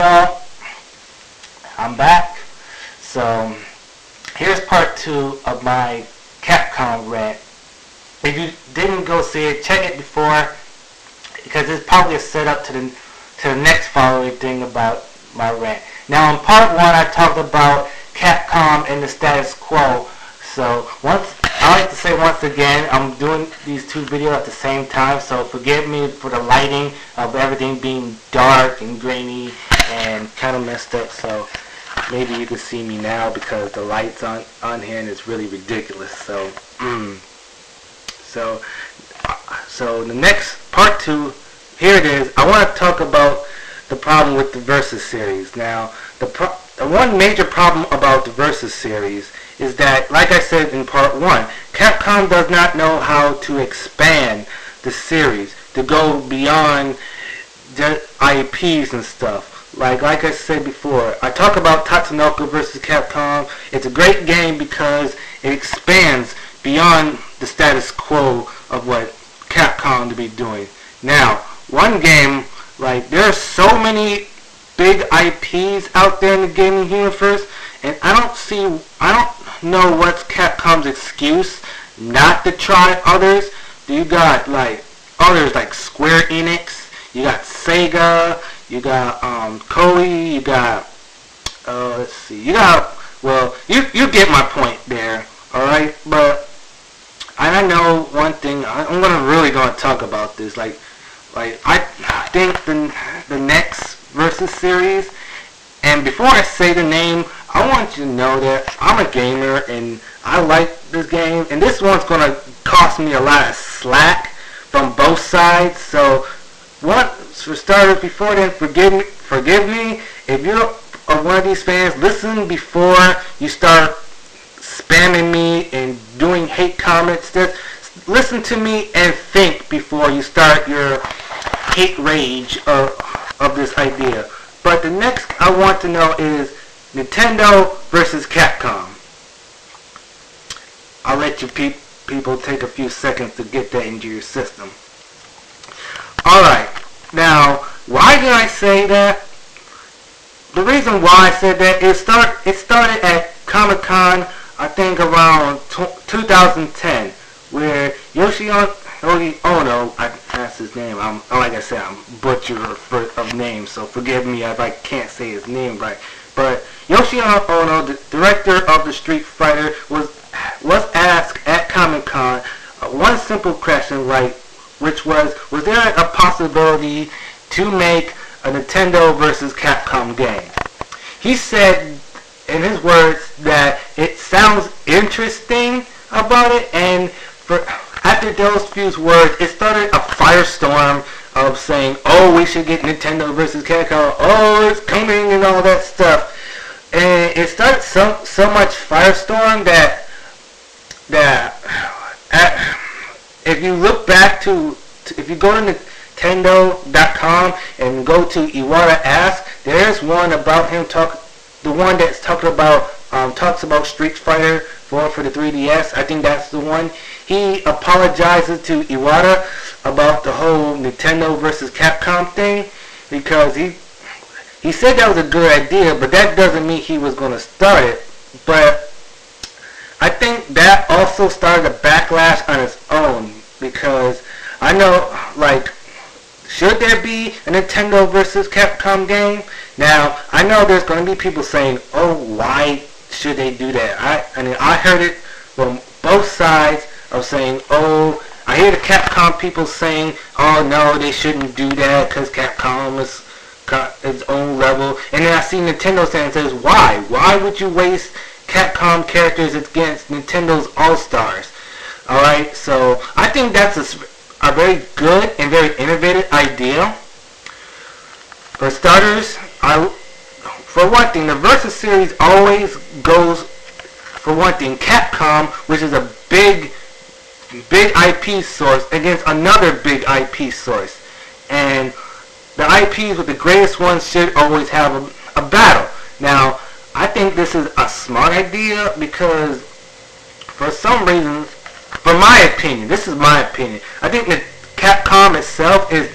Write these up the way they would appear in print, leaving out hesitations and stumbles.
y'all, I'm back. So here's part 2 of my Capcom rant. If you didn't go see it, check it before, because it's probably a setup to the next following thing about my rant. Now in part 1 I talked about Capcom and the status quo. So I like to say once again, I'm doing these two videos at the same time, so forgive me for the lighting of everything being dark and grainy and kind of messed up. So maybe you can see me now because the lights on here and it's really ridiculous. So so the next part 2, here it is. I want to talk about the problem with the Versus series. Now the one major problem about the Versus series is that, like I said in part 1, Capcom does not know how to expand the series to go beyond the IPs and stuff. Like I said before, I talk about Tatsunoko vs. Capcom. It's a great game because it expands beyond the status quo of what Capcom to be doing. Now, one game, like, there are so many big IPs out there in the gaming universe, and I don't know what's Capcom's excuse not to try others. You got like others like Square Enix, you got Sega, you got Koei, you got let's see, you got, well, you get my point there, alright? But I know one thing, I'm really gonna talk about this, like I think the next Versus series, and before I say the name, I want you to know that I'm a gamer and I like this game, and this one's going to cost me a lot of slack from both sides. So, for starters, before then, forgive me. If you're one of these fans, listen before you start spamming me and doing hate comments. Just listen to me and think before you start your hate rage of this idea. But the next I want to know is Nintendo versus Capcom. I'll let you people take a few seconds to get that into your system. Alright, now, why did I say that? The reason why I said that, it started at Comic-Con, I think around 2010, where Yoshi Ono, that's his name. Like I said, I'm butcher of names, so forgive me if I can't say his name right. But Yoshi Ono, the director of the Street Fighter, was asked at Comic-Con one simple question, like, which was there a possibility to make a Nintendo versus Capcom game? He said, in his words, that it sounds interesting about it, and after those few words, it started a firestorm of saying, oh, we should get Nintendo versus Capcom, oh, it's coming, and all that stuff. And it started so much firestorm that if you look back if you go to Nintendo.com and go to Iwata Ask, there's one about him the one that's talks about Street Fighter for the 3DS. I think that's the one. He apologizes to Iwata about the whole Nintendo versus Capcom thing, because he said that was a good idea, but that doesn't mean he was going to start it. But I think that also started a backlash on its own, because I know, like, should there be a Nintendo versus Capcom game? Now, I know there's going to be people saying, oh, why should they do that? I heard it from both sides of saying, oh, I hear the Capcom people saying, oh, no, they shouldn't do that because Capcom is got its own level. And then I see Nintendo saying, says, why? Why would you waste Capcom characters against Nintendo's All-Stars? Alright, so I think that's a very good and very innovative idea. For starters, for one thing, the Versus series always goes, for one thing, Capcom, which is a big IP source, against another big IP source. And the IPs with the greatest ones should always have a battle. Now, I think this is a smart idea because, for some reason, for my opinion, this is my opinion, I think that Capcom itself is,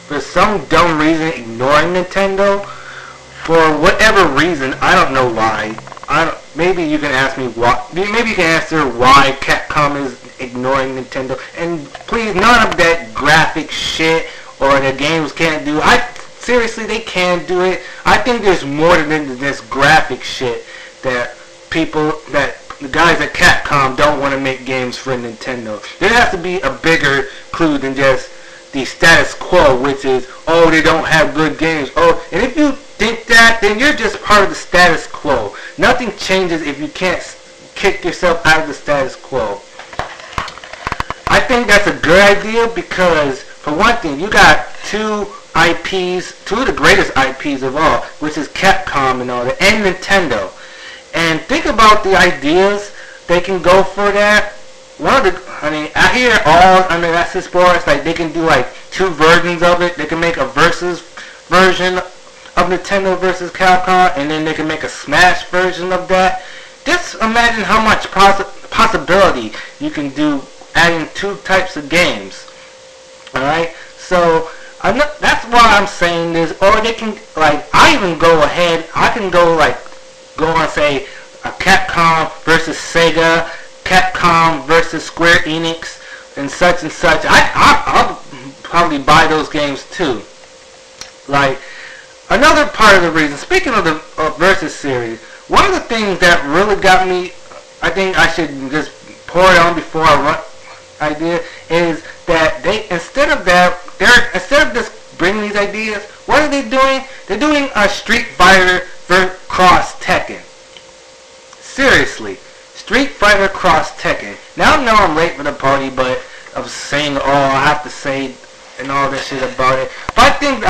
for some dumb reason, ignoring Nintendo. for whatever reason, I don't know why. Maybe you can ask me why. Maybe you can answer why Capcom is ignoring Nintendo. And please, none of that graphic shit or the games can't do. Seriously, they can do it. I think there's more than this graphic shit that the guys at Capcom don't want to make games for Nintendo. There has to be a bigger clue than just the status quo, which is, oh, they don't have good games. Oh, and if you think that, then you're just part of the status quo. Nothing changes if you can't kick yourself out of the status quo. I think that's a good idea because, for one thing, you got two of the greatest IPs of all, which is Capcom and all that, and Nintendo. And think about the ideas they can go for that. I hear all that's as far as like they can do like two versions of it. They can make a versus version of Nintendo versus Capcom, and then they can make a Smash version of that. Just imagine how much possibility you can do adding two types of games. Alright? So that's why I'm saying this. Or they can, like, I even go ahead, I can go on, say, a Capcom versus Sega, Capcom versus Square Enix, and such and such. I'll probably buy those games too. Like, another part of the reason, speaking of the Versus series, one of the things that really got me, I think I should just pour it on before I run idea, is that instead of just bringing these ideas, what are they doing? They're doing a Street Fighter cross Tekken. Seriously, Street Fighter cross Tekken. Now I know I'm late for the party, but I was saying all I have to say and all that shit about it. But I think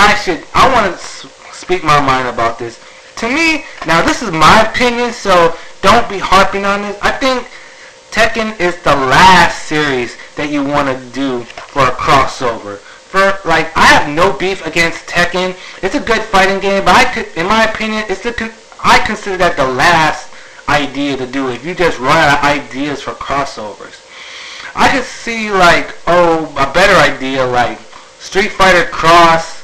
I want to speak my mind about this. To me, now this is my opinion, so don't be harping on this. I think Tekken is the last series that you want to do for a crossover. I have no beef against Tekken. It's a good fighting game, but in my opinion, I consider that the last idea to do if you just run out of ideas for crossovers. I could see a better idea like Street Fighter Cross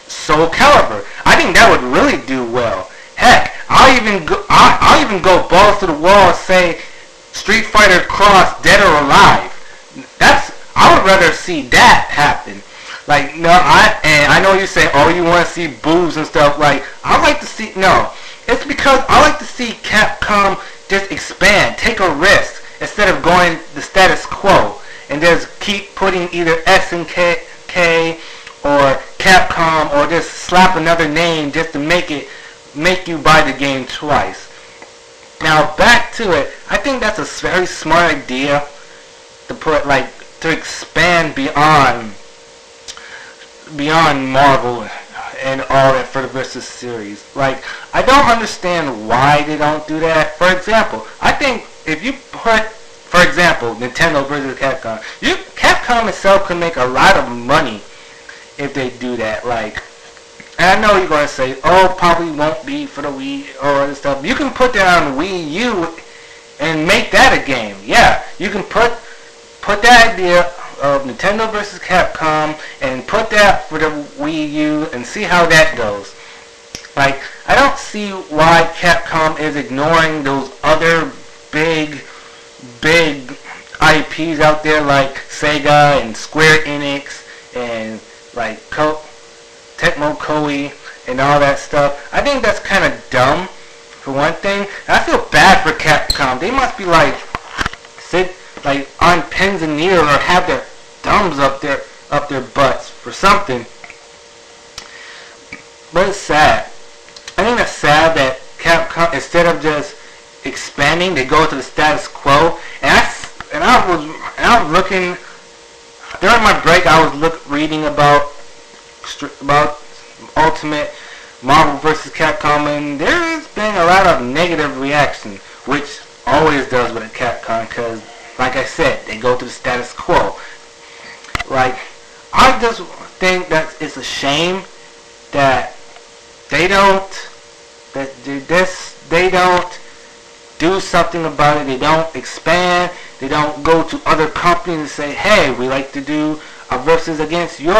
Soul Calibur. I think that would really do well. Heck, I'll even go balls to the wall and say Street Fighter Cross Dead or Alive. I would rather see that happen. I know you say, oh, you want to see boobs and stuff. It's because I like to see Capcom just expand, take a risk, instead of going the status quo and just keep putting either SNK or Capcom or just slap another name just to make you buy the game twice. Now back to it. I think that's a very smart idea to put to expand beyond Marvel and all that for the Versus series. I don't understand why they don't do that. For example, I think if you put, for example, Nintendo versus Capcom, Capcom itself can make a lot of money if they do that. And I know you're going to say, oh, probably won't be for the Wii or other stuff. You can put that on Wii U and make that a game. Yeah, you can put that idea of Nintendo versus Capcom and put that for the Wii U and see how that goes. I don't see why Capcom is ignoring those other big IPs out there like Sega and Square Enix and Tecmo Koei and all that stuff. I think that's kind of dumb, for one thing. And I feel bad for Capcom. They must be sit on pins and needles or have their thumbs up their butts for something. But it's sad. I think it's sad that Capcom, instead of just expanding, they go to the status quo. And I was looking during my break. I was reading about Ultimate Marvel vs. Capcom, and there has been a lot of negative reaction, which always does with a Capcom, because, like I said, they go to the status quo. I just think that it's a shame that they don't do something about it. They don't expand. They don't go to other companies and say, hey, we like to do a versus against your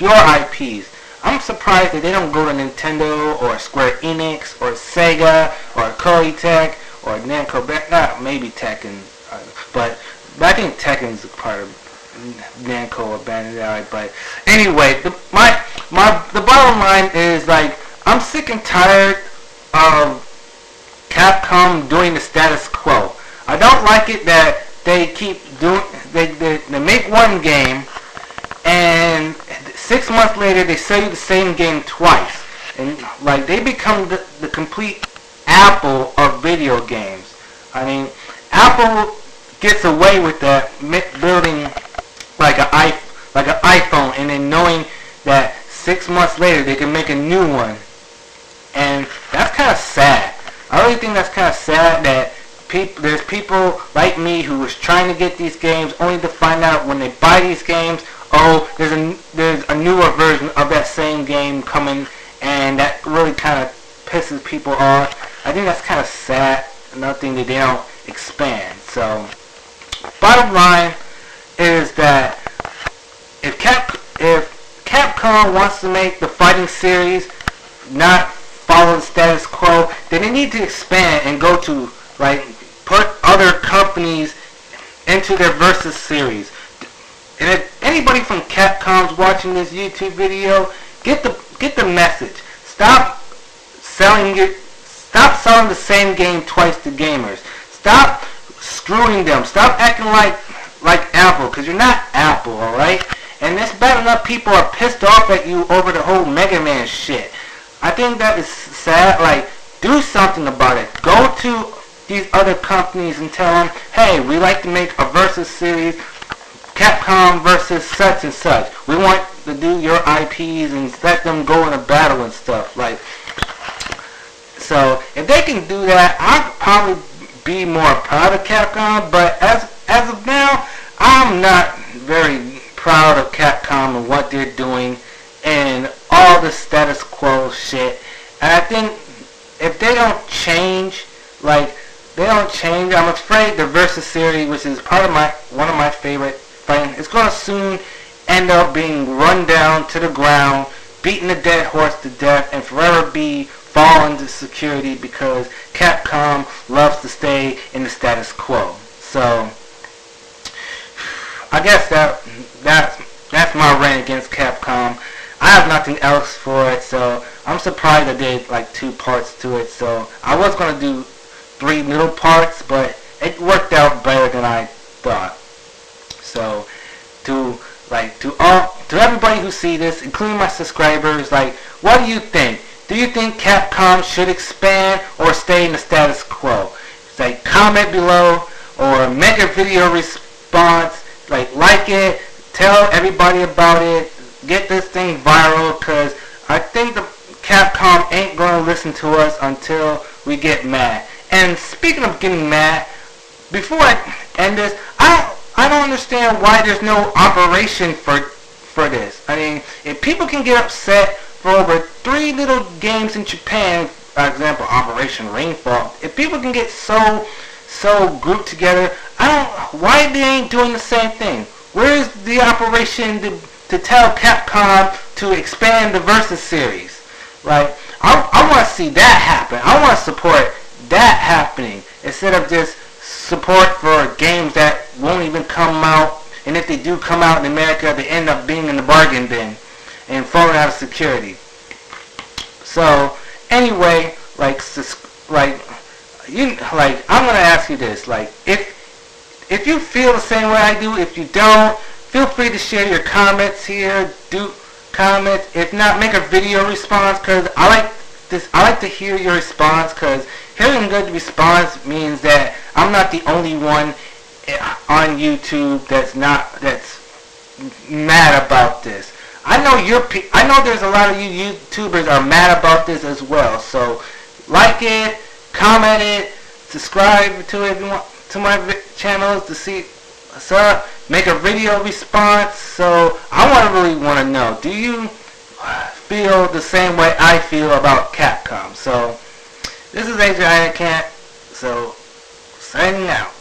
IPs. I'm surprised that they don't go to Nintendo or Square Enix or Sega or Koei Tech or Namco. Not maybe Tekken, but I think Tekken's part of Namco or Bandai. But anyway, the bottom line is, like, I'm sick and tired of Capcom doing the status quo. I don't like it that they keep doing, they make one game and 6 months later they sell you the same game twice. And like, they become the complete Apple of video games. I mean, Apple gets away with that, building like an iPhone, and then knowing that 6 months later they can make a new one. And that's kind of sad. I really think that's kind of sad that there's people like me who was trying to get these games only to find out when they buy these games, oh, there's a newer version of that same game coming, and that really kind of pisses people off. I think that's kind of sad. Another thing that they don't expand. So, bottom line is that if Capcom wants to make the fighting series not follow the status quo, then they need to expand and go to, like, put other companies into their Versus series. And if anybody from Capcom's watching this YouTube video, get the message. Stop selling the same game twice to gamers. Stop screwing them. Stop acting like Apple, because you're not Apple, alright? And it's bad enough people are pissed off at you over the whole Mega Man shit. I think that is sad. Like, do something about it. Go to these other companies and tell them, hey, we like to make a Versus series, Capcom versus such and such. We want to do your IPs and let them go in a battle and stuff. Like, so if they can do that, I'd probably be more proud of Capcom. But as of now, I'm not very proud of Capcom and what they're doing and all the status quo shit. And I think if they don't change, I'm afraid the Versus series, which is one of my favorite fighting, it's gonna soon end up being run down to the ground, beating the dead horse to death, and forever fall into security because Capcom loves to stay in the status quo. So I guess that's my rant against Capcom. I have nothing else for it, so I'm surprised I did like 2 parts to it. So I was gonna do 3 little parts, but it worked out better than I thought. So to everybody who see this, including my subscribers, like, what do you think? Do you think Capcom should expand or stay in the status quo? Like, comment below or make a video response. Like it, tell everybody about it, get this thing viral, because I think the Capcom ain't going to listen to us until we get mad. And speaking of getting mad, before I end this, I don't understand why there's no operation for this. I mean, if people can get upset for over 3 little games in Japan, for example, Operation Rainfall, if people can get so grouped together, why they ain't doing the same thing? Where's the operation to tell Capcom to expand the Versus series? Like, I want to see that happen. I want to support that happening instead of just support for games that won't even come out, and if they do come out in America, they end up being in the bargain bin and falling out of security. So anyway, I'm gonna ask you this: like, if you feel the same way I do, if you don't, feel free to share your comments here. Do comments. If not, make a video response, because I like to hear your response, because hearing good response means that I'm not the only one on YouTube that's mad about this. I know there's a lot of you YouTubers are mad about this as well. So like it, comment it, subscribe to it if you want to my channels to see what's up. Make a video response. So I really want to know, do you feel the same way I feel about Capcom? So this is AIC Rants. So signing out.